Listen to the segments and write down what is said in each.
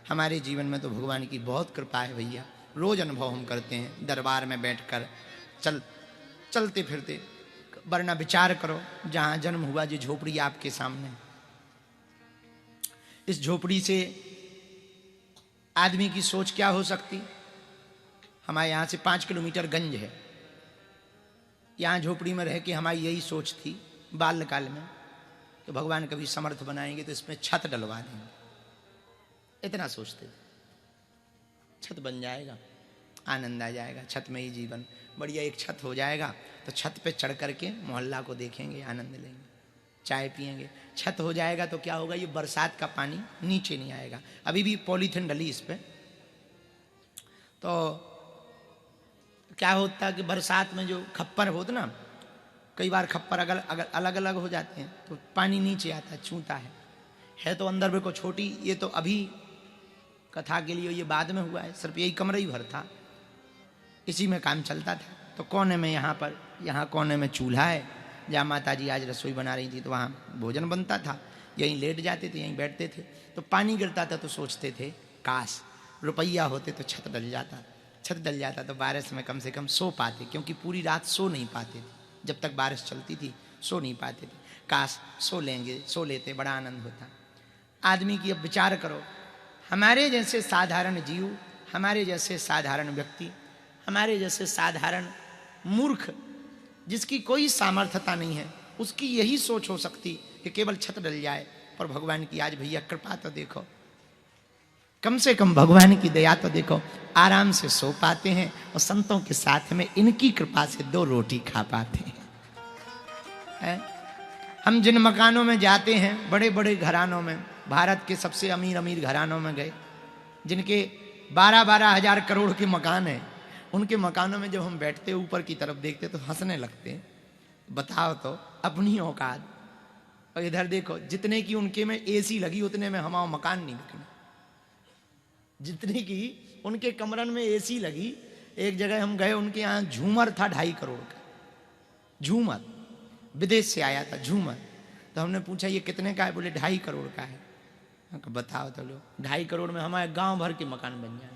हमारे जीवन में तो भगवान की बहुत कृपा है भैया। रोज अनुभव हम करते हैं दरबार में बैठकर, चलते फिरते। वरना विचार करो, जहां जन्म हुआ जो झोपड़ी आपके सामने, इस झोपड़ी से आदमी की सोच क्या हो सकती। हमारे यहां से 5 किलोमीटर गंज है। यहां झोपड़ी में रह के हमारी यही सोच थी बाल्यकाल में, तो भगवान कभी समर्थ बनाएंगे तो इसमें छत डलवा देंगे, इतना सोचते थे। छत बन जाएगा, आनंद आ जाएगा, छत में ही जीवन बढ़िया। एक छत हो जाएगा तो छत पे चढ़ करके मोहल्ला को देखेंगे, आनंद लेंगे, चाय पिएंगे। छत हो जाएगा तो क्या होगा, ये बरसात का पानी नीचे नहीं आएगा। अभी भी पॉलीथिन डली इस पे, तो क्या होता कि बरसात में जो खप्पर होते ना, कई बार खप्पर अगर अलग अलग हो जाते हैं तो पानी नीचे आता है, छूता है तो अंदर में को छोटी। ये तो अभी कथा के लिए, ये बाद में हुआ है, सिर्फ यही कमरा ही भर था, इसी में काम चलता था। तो कोने में यहाँ कोने में चूल्हा है, जहाँ माता जी आज रसोई बना रही थी, तो वहाँ भोजन बनता था। यहीं लेट जाते थे, यहीं बैठते थे। तो पानी गिरता था तो सोचते थे काश रुपया होते तो छत डल जाता। छत डल जाता तो बारिश में कम से कम सो पाते, क्योंकि पूरी रात सो नहीं पाते थे, जब तक बारिश चलती थी सो नहीं पाते थे। काश सो लेते, बड़ा आनंद होता। आदमी की अब विचार करो, हमारे जैसे साधारण जीव, हमारे जैसे साधारण व्यक्ति, हमारे जैसे साधारण मूर्ख, जिसकी कोई सामर्थ्यता नहीं है, उसकी यही सोच हो सकती कि केवल छत डल जाए। पर भगवान की आज भैया कृपा तो देखो, कम से कम भगवान की दया तो देखो, आराम से सो पाते हैं और संतों के साथ में इनकी कृपा से 2 रोटी खा पाते हैं। हम जिन मकानों में जाते हैं, बड़े बड़े घरानों में, भारत के सबसे अमीर अमीर घरानों में गए, जिनके 12-12 हजार करोड़ के मकान हैं, उनके मकानों में जब हम बैठते ऊपर की तरफ देखते तो हंसने लगते हैं। बताओ तो अपनी औकात। और इधर देखो, जितने की उनके में एसी लगी उतने में हमारा मकान नहीं बिकना। जितने की उनके कमरन में एसी लगी, एक जगह हम गए, उनके यहाँ झूमर था 2.5 करोड़ का। झूमर विदेश से आया था झूमर। तो हमने पूछा ये कितने का है? बोले 2.5 करोड़ का है। बताओ तो लो, 2.5 करोड़ में हमारे गांव भर के मकान बन जाए।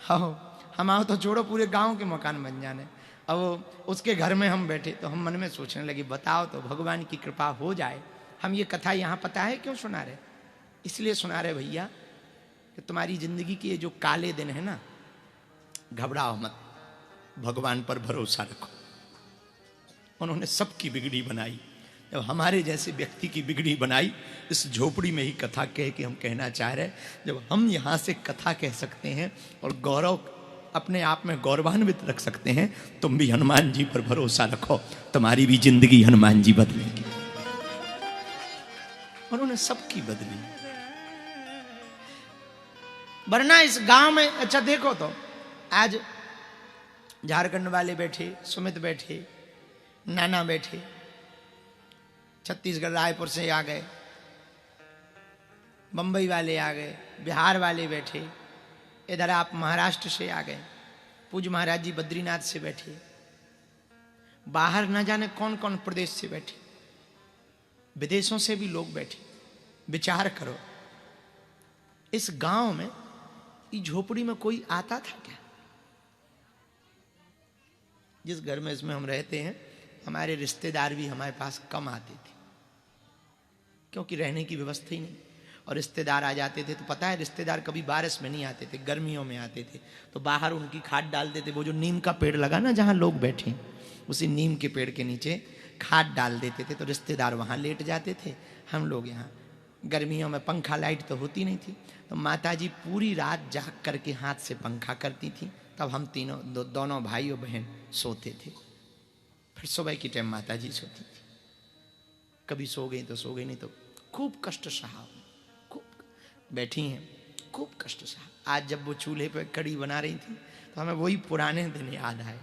हाँ, हमारे तो छोड़ो, पूरे गांव के मकान बन जाने। अब उसके घर में हम बैठे तो हम मन में सोचने लगे, बताओ तो भगवान की कृपा हो जाए। हम ये कथा यहाँ पता है क्यों सुना रहे? इसलिए सुना रहे भैया कि तुम्हारी जिंदगी के ये जो काले दिन है ना, घबराओ मत, भगवान पर भरोसा रखो। उन्होंने सबकी बिगड़ी बनाई, जब हमारे जैसे व्यक्ति की बिगड़ी बनाई। इस झोपड़ी में ही कथा कह के हम कहना चाह रहे, जब हम यहाँ से कथा कह सकते हैं और गौरव अपने आप में गौरवान्वित रख सकते हैं, तुम भी हनुमान जी पर भरोसा रखो, तुम्हारी भी जिंदगी हनुमान जी बदलेगी। उन्होंने सबकी बदली। वरना इस गांव में, अच्छा देखो तो, आज झारखंड वाले बैठे, सुमित बैठे, नाना बैठे, छत्तीसगढ़ रायपुर से आ गए, बंबई वाले आ गए, बिहार वाले बैठे, इधर आप महाराष्ट्र से आ गए, पूज्य महाराज जी बद्रीनाथ से बैठे, बाहर न जाने कौन कौन प्रदेश से बैठे, विदेशों से भी लोग बैठे। विचार करो, इस गांव में, इस झोपड़ी में कोई आता था क्या? जिस घर में इसमें हम रहते हैं, हमारे रिश्तेदार भी हमारे पास कम आते थे, क्योंकि रहने की व्यवस्था ही नहीं। और रिश्तेदार आ जाते थे तो पता है, रिश्तेदार कभी बारिश में नहीं आते थे, गर्मियों में आते थे। तो बाहर उनकी खाद डालते थे। वो जो नीम का पेड़ लगा ना जहाँ लोग बैठे, उसी नीम के पेड़ के नीचे खाद डाल देते थे, तो रिश्तेदार वहाँ लेट जाते थे, हम लोग यहाँ। गर्मियों में पंखा लाइट तो होती नहीं थी, तो माता जी पूरी रात जाग करके हाथ से पंखा करती थी, तब हम दोनों भाई और बहन सोते थे। फिर सुबह की टाइम माता जी सोती थी। कभी सो गई तो सो गई, नहीं तो खूब कष्ट सहा, खूब बैठी हैं, खूब कष्ट सहा। आज जब वो चूल्हे पे कड़ी बना रही थी तो हमें वही पुराने दिन याद आए।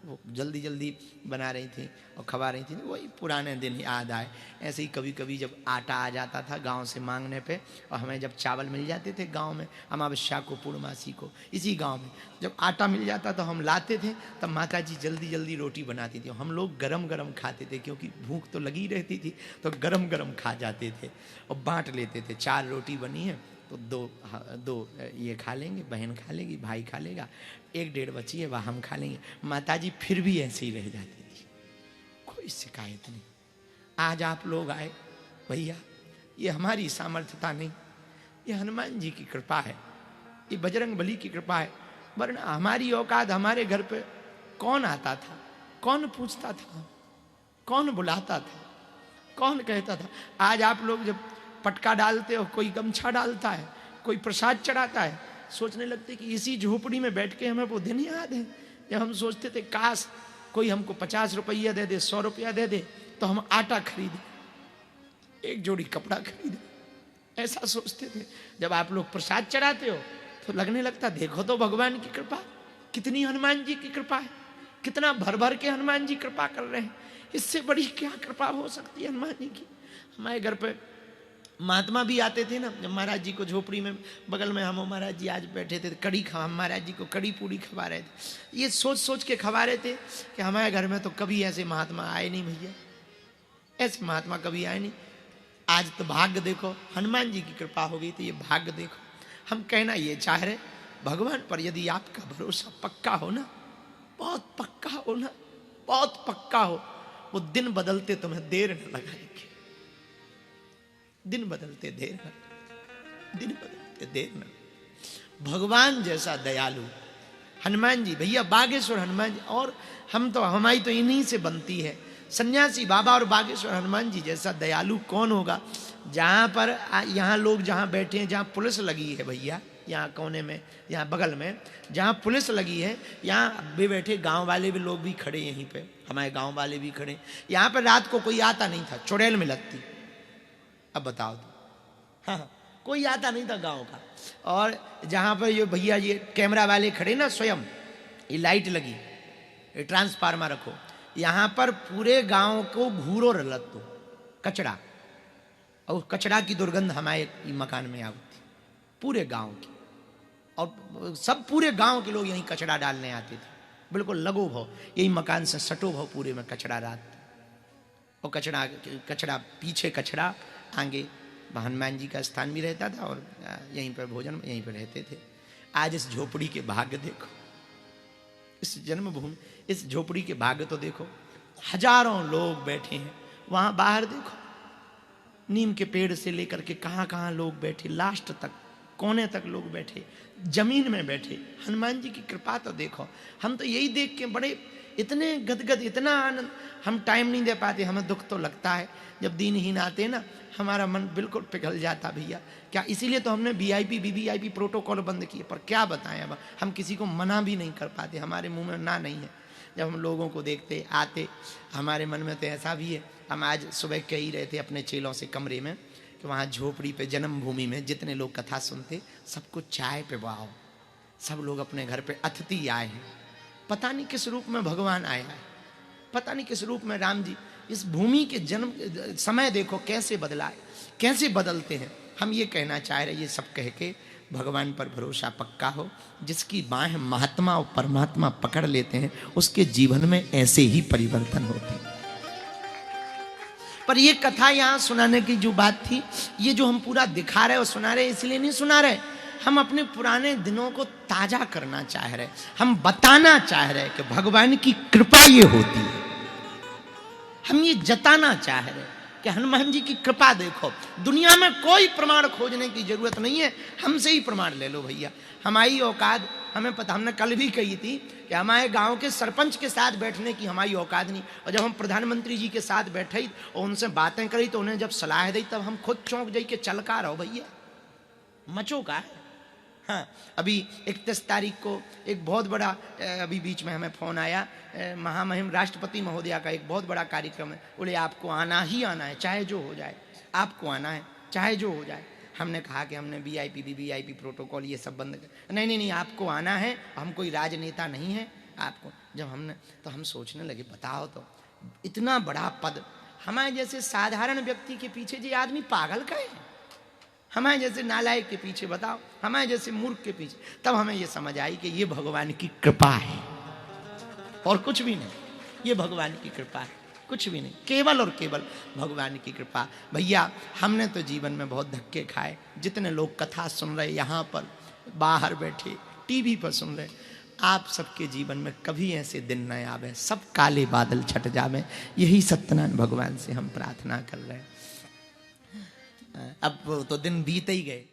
वो जल्दी जल्दी बना रही थी और खवा रही थी, वही पुराने दिन याद आए। ऐसे ही कभी कभी जब आटा आ जाता था गांव से मांगने पे, और हमें जब चावल मिल जाते थे गांव में, अमावस्या को पूर्णमासी को, इसी गांव में जब आटा मिल जाता तो हम लाते थे, तब माता जी जल्दी जल्दी रोटी बनाती थी। हम लोग गरम गरम खाते थे, क्योंकि भूख तो लगी रहती थी, तो गरम गरम खा जाते थे और बांट लेते थे। 4 रोटी बनी है, तो दो ये खा लेंगे, बहन खा लेगी, भाई खा लेगा, 1-1.5 बची है वह हम खा लेंगे। माताजी फिर भी ऐसे ही रह जाती थी, कोई शिकायत नहीं। आज आप लोग आए भैया, ये हमारी सामर्थ्यता नहीं, ये हनुमान जी की कृपा है, ये बजरंग बली की कृपा है, वरना हमारी औकात हमारे घर पे कौन आता था, कौन पूछता था, कौन बुलाता था, कौन कहता था। आज आप लोग जब पटका डालते हो, कोई गमछा डालता है, कोई प्रसाद चढ़ाता है, सोचने लगते कि इसी झोपड़ी में बैठ के हमें वो दिन याद है जब हम सोचते थे काश कोई हमको 50 रुपया दे दे, 100 रुपया दे दे तो हम आटा खरीदे, एक जोड़ी कपड़ा खरीदे, ऐसा सोचते थे। जब आप लोग प्रसाद चढ़ाते हो तो लगने लगता देखो तो भगवान की कृपा, कितनी हनुमान जी की कृपा है, कितना भर भर के हनुमान जी कृपा कर रहे हैं, इससे बड़ी क्या कृपा हो सकती है हनुमान जी की। हमारे घर पे महात्मा भी आते थे ना, जब महाराज जी को झोपड़ी में बगल में हम महाराज जी आज बैठे थे, कड़ी खा, हम महाराज जी को कड़ी पूड़ी खवा रहे थे। ये सोच सोच के खवा रहे थे कि हमारे घर में तो कभी ऐसे महात्मा आए नहीं भैया, ऐसे महात्मा कभी आए नहीं। आज तो भाग्य देखो, हनुमान जी की कृपा हो गई, तो ये भाग्य देखो। हम कहना ये चाह रहे, भगवान पर यदि आपका भरोसा पक्का हो ना, बहुत पक्का हो ना, बहुत पक्का हो, वो दिन बदलते तुम्हें देर न लगाएंगे, दिन बदलते देर न, दिन बदलते देर न। भगवान जैसा दयालु हनुमान जी भैया, बागेश्वर हनुमान जी, और हम तो, हमारी तो इन्हीं से बनती है। सन्यासी बाबा और बागेश्वर हनुमान जी जैसा दयालु कौन होगा। जहां पर यहाँ लोग जहां बैठे हैं, जहां पुलिस लगी है भैया, यहाँ कोने में, यहाँ बगल में जहाँ पुलिस लगी है, यहाँ भी बैठे गांव वाले भी लोग भी खड़े, यहीं पे हमारे गांव वाले भी खड़े। यहाँ पर रात को कोई आता नहीं था, चुड़ैल में लगती। अब बताओ तो, हाँ कोई आता नहीं था गांव का। और जहाँ पर ये भैया ये कैमरा वाले खड़े ना, स्वयं ये लाइट लगी, ये ट्रांसफार्मर रखो, यहाँ पर पूरे गांव को घूरो रलत दो कचरा, और कचरा की दुर्गंध हमारे मकान में आती पूरे गांव की, और सब पूरे गांव के लोग यहीं कचरा डालने आते थे, बिल्कुल लगो भाव, यही मकान से सटो भाव पूरे में कचरा रात, और कचरा पीछे कचरा, आगे हनुमान जी का स्थान भी रहता था, और यहीं पर भोजन यहीं पर रहते थे। आज इस झोपड़ी के भाग्य देखो, इस जन्मभूमि, इस झोपड़ी के भाग्य तो देखो, हजारों लोग बैठे हैं। वहां बाहर देखो, नीम के पेड़ से लेकर के कहां कहां लोग बैठे, लास्ट तक कोने तक लोग बैठे, जमीन में बैठे। हनुमान जी की कृपा तो देखो। हम तो यही देख के बड़े इतने गदगद, इतना आनंद, हम टाइम नहीं दे पाते, हमें दुख तो लगता है जब दीनहीन आते ना, हमारा मन बिल्कुल पिघल जाता भैया। क्या इसीलिए तो हमने वीआईपी वीवीआईपी प्रोटोकॉल बंद किए, पर क्या बताएं, अब हम किसी को मना भी नहीं कर पाते, हमारे मुंह में ना नहीं है। जब हम लोगों को देखते आते, हमारे मन में तो ऐसा भी है। हम आज सुबह कह ही रहे थे अपने चेलों से कमरे में कि वहाँ झोपड़ी पे, जन्मभूमि में जितने लोग कथा सुनते, सबको चाय पिलवाओ, सब लोग अपने घर पे अतिथि आए हैं। पता नहीं किस रूप में भगवान आया है, पता नहीं किस रूप में राम जी। इस भूमि के जन्म समय देखो कैसे बदला है, कैसे बदलते हैं। हम ये कहना चाह रहे, ये सब कह के भगवान पर भरोसा पक्का हो। जिसकी बाहें महात्मा और परमात्मा पकड़ लेते हैं, उसके जीवन में ऐसे ही परिवर्तन होते हैं। पर ये कथा यहाँ सुनाने की जो बात थी, ये जो हम पूरा दिखा रहे और सुना रहे, इसलिए नहीं सुना रहे, हम अपने पुराने दिनों को ताजा करना चाह रहे, हम बताना चाह रहे कि भगवान की कृपा ये होती है। हम ये जताना चाह रहे कि हनुमान जी की कृपा देखो। दुनिया में कोई प्रमाण खोजने की जरूरत नहीं है, हमसे ही प्रमाण ले लो भैया। हमारी औकात हमें पता, हमने कल भी कही थी कि हमारे गांव के सरपंच के साथ बैठने की हमारी औकात नहीं। और जब हम प्रधानमंत्री जी के साथ बैठे और उनसे बातें करी, तो उन्हें जब सलाह दी, तब हम खुद चौंक जाई के चलका रहो भैया, मचो का है। हाँ, अभी 31 तारीख को एक बहुत बड़ा, अभी बीच में हमें फोन आया, महामहिम राष्ट्रपति महोदया का एक बहुत बड़ा कार्यक्रम है, बोले आपको आना ही आना है, चाहे जो हो जाए, आपको आना है चाहे जो हो जाए। हमने कहा कि हमने वीआईपी वीवीआईपी प्रोटोकॉल ये सब बंद कर, नहीं आपको आना है, हम कोई राजनेता नहीं है आपको। जब हमने, तो हम सोचने लगे बताओ तो, इतना बड़ा पद, हमारे जैसे साधारण व्यक्ति के पीछे जी आदमी पागल का है, हमारे जैसे नालायक के पीछे, बताओ हमारे जैसे मूर्ख के पीछे। तब हमें ये समझ आई कि ये भगवान की कृपा है और कुछ भी नहीं, ये भगवान की कृपा है, कुछ भी नहीं, केवल और केवल भगवान की कृपा। भैया हमने तो जीवन में बहुत धक्के खाए, जितने लोग कथा सुन रहे यहाँ पर, बाहर बैठे, टीवी पर सुन रहे, आप सबके जीवन में कभी ऐसे दिन न आवे, सब काले बादल छट जावे, यही सत्यनारायण भगवान से हम प्रार्थना कर रहे हैं। अब वो तो दिन बीते ही गए।